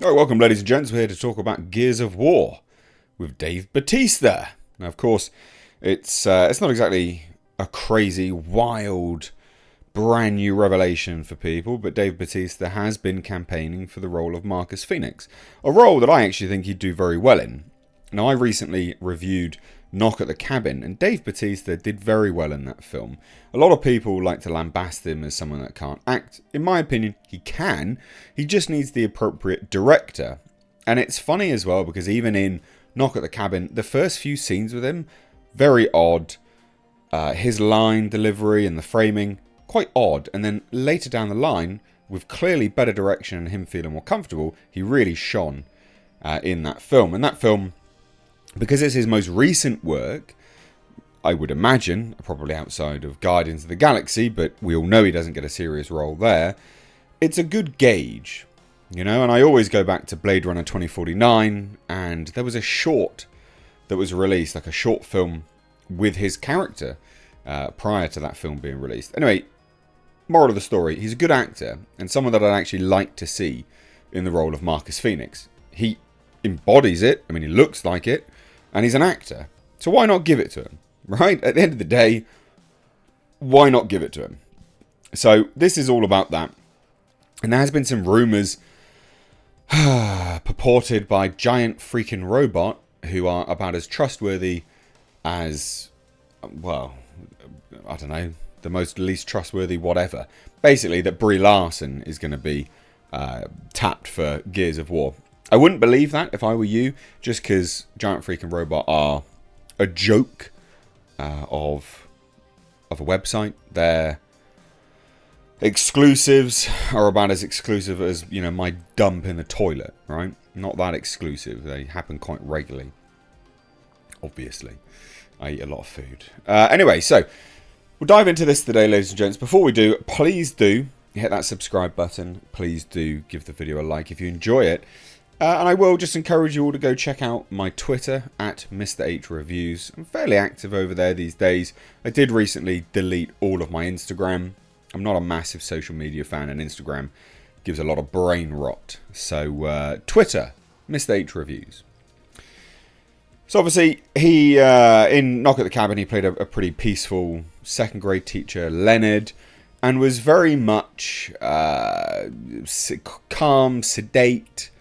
Alright, welcome ladies and gents. We're here to talk about Gears of War with Dave Bautista. Now, of course, it's not exactly a crazy, wild, brand new revelation for people, but Dave Bautista has been campaigning for the role of Marcus Phoenix, a role that I actually think he'd do very well in. Now, I recently reviewed Knock at the Cabin, and Dave Bautista did very well in that film. A lot of people like to lambast him as someone that can't act. In my opinion, he can. He just needs the appropriate director. And it's funny as well, because even in Knock at the Cabin, the first few scenes with him, very odd. His line delivery and the framing, quite odd. And then later down the line, with clearly better direction and him feeling more comfortable, he really shone in that film. And that film, because it's his most recent work, I would imagine, probably outside of Guardians of the Galaxy, but we all know he doesn't get a serious role there, it's a good gauge, you know, and I always go back to Blade Runner 2049, and there was a short that was released, like a short film with his character, prior to that film being released. Anyway, moral of the story, he's a good actor, and someone that I'd actually like to see in the role of Marcus Phoenix. He embodies it, I mean, he looks like it, and he's an actor. So why not give it to him, right? At the end of the day, why not give it to him? So this is all about that. And there has been some rumours purported by Giant Freaking Robot, who are about as trustworthy as, well, I don't know, the most least trustworthy whatever. Basically, that Brie Larson is going to be tapped for Gears of War. I wouldn't believe that if I were you, just because Giant Freaking Robot are a joke of a website. Their exclusives are about as exclusive as, you know, my dump in the toilet, right? Not that exclusive. They happen quite regularly. Obviously. I eat a lot of food. Anyway, so we'll dive into this today, ladies and gents. Before we do, please do hit that subscribe button. Please do give the video a like if you enjoy it. And I will just encourage you all to go check out my Twitter at Mr. H Reviews. I'm fairly active over there these days. I did recently delete all of my Instagram. I'm not a massive social media fan, and Instagram gives a lot of brain rot. So Twitter, Mr. H Reviews. So obviously, he in Knock at the Cabin, he played a pretty peaceful second grade teacher, Leonard, and was very much calm, sedate.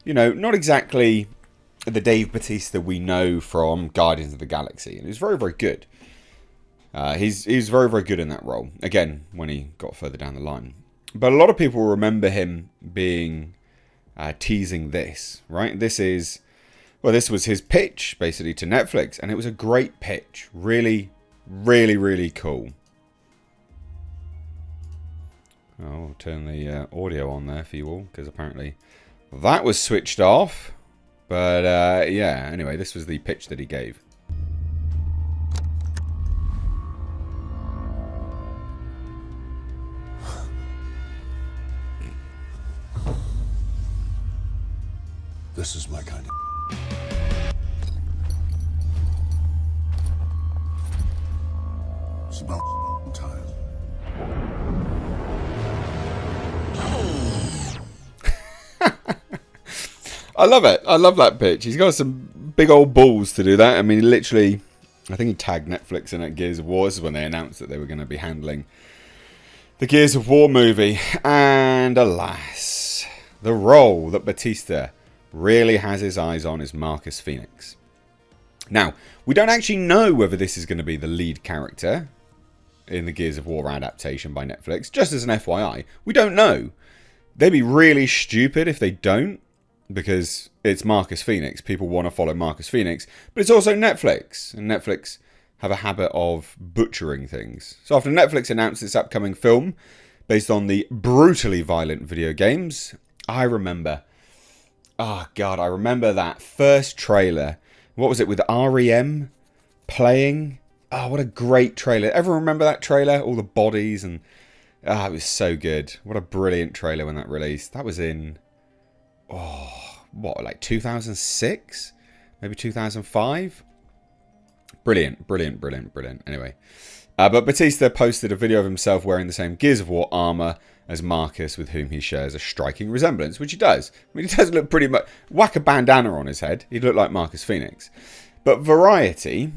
You know, not exactly the Dave Bautista we know from Guardians of the Galaxy. And he was very, very good. He's very, very good in that role. Again, when he got further down the line. But a lot of people remember him being teasing this, right? This was his pitch, basically, to Netflix. And it was a great pitch. Really, really, really cool. Oh, I'll turn the audio on there for you all, because apparently that was switched off. But yeah, anyway, this was the pitch that he gave. This is my kind of... It's about time. I love it. I love that pitch. He's got some big old balls to do that. I mean, literally, I think he tagged Netflix in at Gears of War. This is when they announced that they were going to be handling the Gears of War movie. And alas, the role that Bautista really has his eyes on is Marcus Phoenix. Now, we don't actually know whether this is going to be the lead character in the Gears of War adaptation by Netflix. Just as an FYI, we don't know. They'd be really stupid if they don't, because it's Marcus Phoenix. People want to follow Marcus Phoenix. But it's also Netflix. And Netflix have a habit of butchering things. So after Netflix announced its upcoming film based on the brutally violent video games, I remember... Oh, God, I remember that first trailer. What was it, with REM playing? Oh, what a great trailer. Everyone remember that trailer? All the bodies and... Ah, it was so good. What a brilliant trailer when that released. That was in... Oh, what, like 2006? Maybe 2005? Brilliant, brilliant, brilliant, brilliant. Anyway. But Bautista posted a video of himself wearing the same Gears of War armor as Marcus, with whom he shares a striking resemblance, which he does. I mean, he does look pretty much... Whack a bandana on his head, he'd look like Marcus Phoenix. But Variety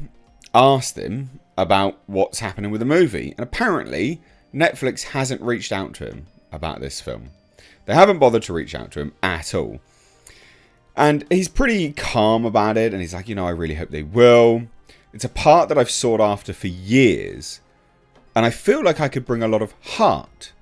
asked him about what's happening with the movie, and apparently Netflix hasn't reached out to him about this film. They haven't bothered to reach out to him at all. And he's pretty calm about it, and he's like, I really hope they will. It's a part that I've sought after for years, and I feel like I could bring a lot of heart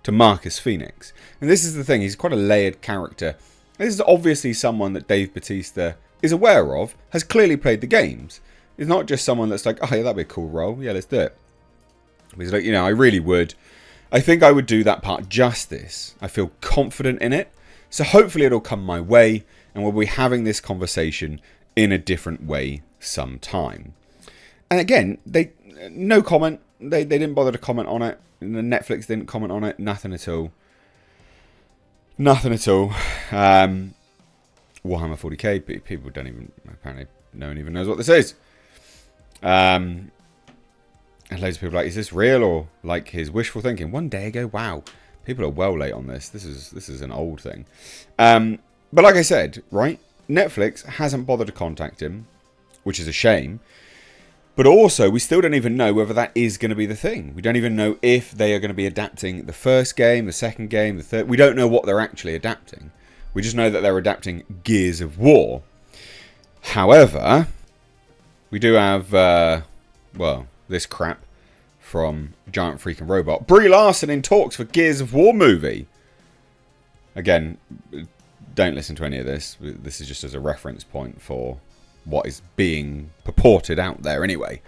to Marcus Phoenix. And this is the thing, he's quite a layered character. This is obviously someone that Dave Bautista is aware of, has clearly played the games. He's not just someone that's like, oh yeah, that'd be a cool role, yeah, let's do it. He's like, I really would. I think I would do that part justice. I feel confident in it. So hopefully it'll come my way, and we'll be having this conversation in a different way sometime. And again, no comment. They didn't bother to comment on it. Netflix didn't comment on it. Nothing at all. Nothing at all. Warhammer 40k. People don't even... Apparently no one even knows what this is. And loads of people are like, is this real, or like his wishful thinking? One day ago, wow. People are well late on this. This is an old thing. But like I said, right? Netflix hasn't bothered to contact him, which is a shame. But also, we still don't even know whether that is going to be the thing. We don't even know if they are going to be adapting the first game, the second game, the third. We don't know what they're actually adapting. We just know that they're adapting Gears of War. However, we do have, this crap from Giant Freaking Robot. Brie Larson in talks for Gears of War movie. Again, don't listen to any of this. This is just as a reference point for what is being purported out there anyway.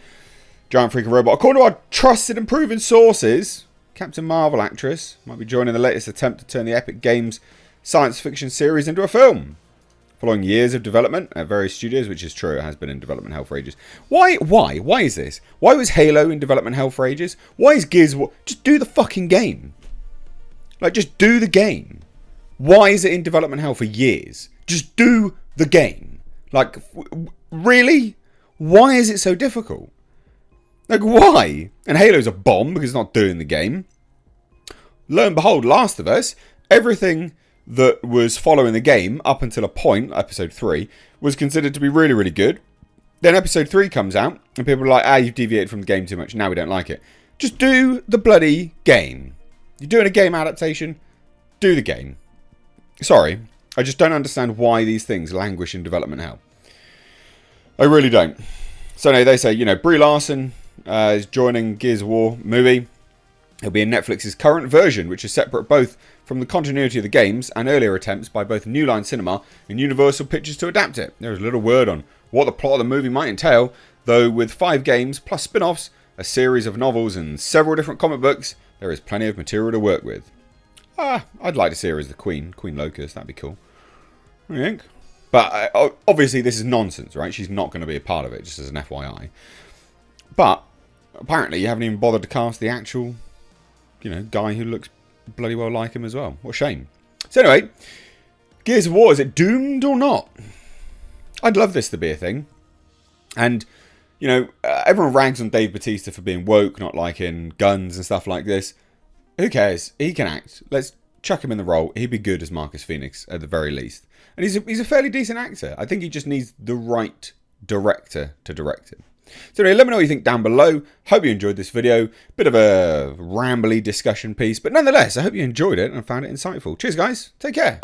Giant Freaking Robot. According to our trusted and proven sources, Captain Marvel actress might be joining the latest attempt to turn the Epic Games science fiction series into a film. Following years of development at various studios, which is true, it has been in development hell for ages. Why is this? Why was Halo in development hell for ages? Why is Gears of War? Just do the fucking game. Like, just do the game. Why is it in development hell for years? Just do the game. Like, really? Why is it so difficult? Like, why? And Halo's a bomb because it's not doing the game. Lo and behold, Last of Us, everything that was following the game up until a point, episode 3, was considered to be really, really good. Then episode 3 comes out, and people are like, you've deviated from the game too much, now we don't like it. Just do the bloody game. You're doing a game adaptation, do the game. Sorry, I just don't understand why these things languish in development hell. I really don't. So anyway, they say, Brie Larson is joining Gears of War movie. It'll be in Netflix's current version, which is separate both from the continuity of the games and earlier attempts by both New Line Cinema and Universal Pictures to adapt it. There is little word on what the plot of the movie might entail, though with 5 games plus spin-offs, a series of novels and several different comic books, there is plenty of material to work with. I'd like to see her as the Queen Locust. That'd be cool. What do you think? But obviously this is nonsense, right? She's not going to be a part of it, just as an FYI. But apparently you haven't even bothered to cast the actual, guy who looks bloody well like him as well. What a shame. So anyway, Gears of War, is it doomed or not? I'd love this to be a thing. And, everyone rags on Dave Bautista for being woke, not liking guns and stuff like this. Who cares? He can act. Let's chuck him in the role. He'd be good as Marcus Phoenix at the very least. And he's a fairly decent actor. I think he just needs the right director to direct him. So anyway, let me know what you think down below. Hope you enjoyed this video. Bit of a rambly discussion piece, but nonetheless, I hope you enjoyed it and found it insightful. Cheers, guys. Take care.